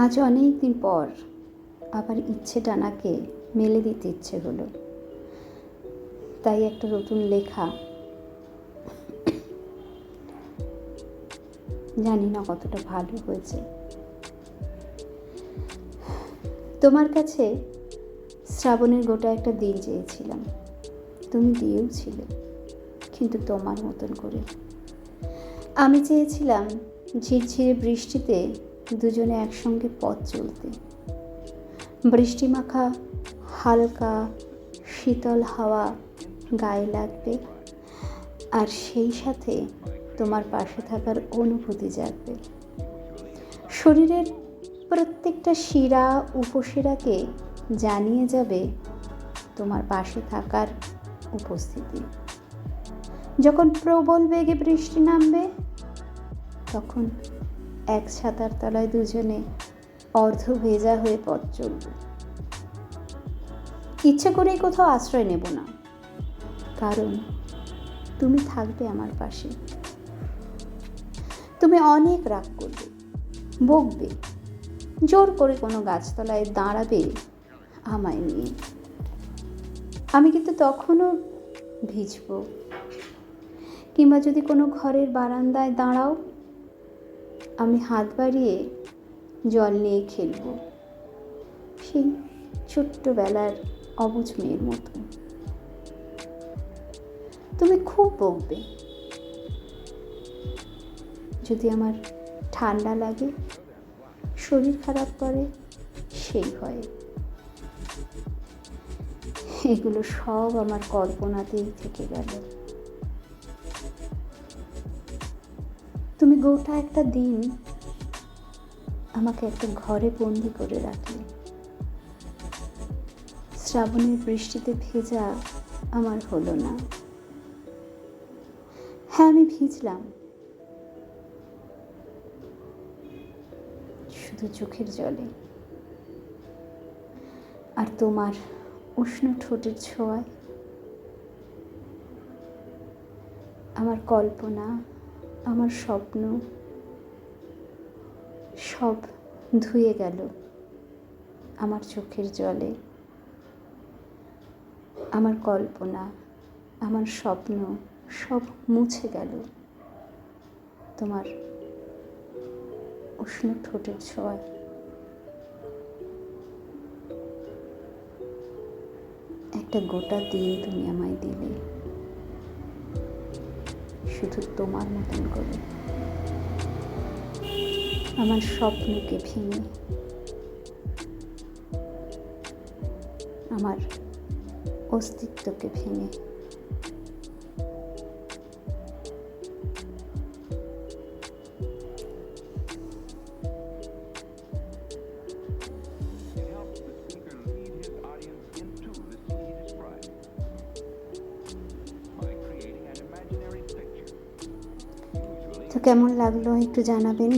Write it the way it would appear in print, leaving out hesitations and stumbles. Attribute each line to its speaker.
Speaker 1: আজ অনেক দিন পর আবার ইচ্ছে ডানাকে মেলে দিতে ইচ্ছে হলো, তাই একটা নতুন লেখা। জানি না কতটা ভালো হয়েছে। তোমার কাছে শ্রাবণের গোটা একটা দিন চেয়েছিলাম, তুমি দিয়েও ছিলে, কিন্তু তোমার মতন করে। আমি চেয়েছিলাম ঝিরঝিরে বৃষ্টিতে দুজনে একসঙ্গে পথ চলতে, বৃষ্টি মাখা হালকা শীতল হাওয়া গায়ে লাগবে, আর সেই সাথে তোমার পাশে থাকার অনুভূতি জাগবে। শরীরের প্রত্যেকটা শিরা উপশিরাকে জানিয়ে যাবে তোমার পাশে থাকার উপস্থিতি। যখন প্রবল বেগে বৃষ্টি নামবে, তখন এক ছাতার তলায় দুজনে অর্ধ ভেজা হয়ে পথ চলব। ইচ্ছে করেই কোথাও আশ্রয় নেব না, কারণ তুমি থাকবে আমার পাশে। তুমি অনেক রাগ করবে, বকবে, জোর করে কোনো গাছতলায় দাঁড়াবে আমায় নিয়ে। আমি কিন্তু তখনও ভিজব, কিংবা যদি কোনো ঘরের বারান্দায় দাঁড়াও, আমি হাত বাড়িয়ে জল নিয়ে খেলব, সেই ছোট্টবেলার অবুঝ মেয়ের মতো। তুমি খুব বকবে, যদি আমার ঠান্ডা লাগে, শরীর খারাপ করে, সেই ভয়ে। এগুলো সব আমার কল্পনাতেই থেকে গেল। তুমি গোটা একটা দিন আমাকে একটা ঘরে বন্দি করে রাখলে। শ্রাবণের বৃষ্টিতে ভেজা আমার হলো না। হ্যাঁ, আমি ভিজলাম, শুধু চোখের জলে, আর তোমার উষ্ণ ঠোঁটের ছোঁয়ায় আমার কল্পনা, আমার স্বপ্ন সব ধুয়ে গেল আমার চোখের জলে। আমার কল্পনা, আমার স্বপ্ন সব মুছে গেল তোমার উষ্ণ ঠোঁটের ছোঁয়ায়। একটা গোটা দিন তুমি আমায় দিলে, শুধু তোমার মতন করে, আমার স্বপ্নকে ভেঙে, আমার অস্তিত্বকে ভেঙে। তো কেমন লাগলো একটু জানাবেন।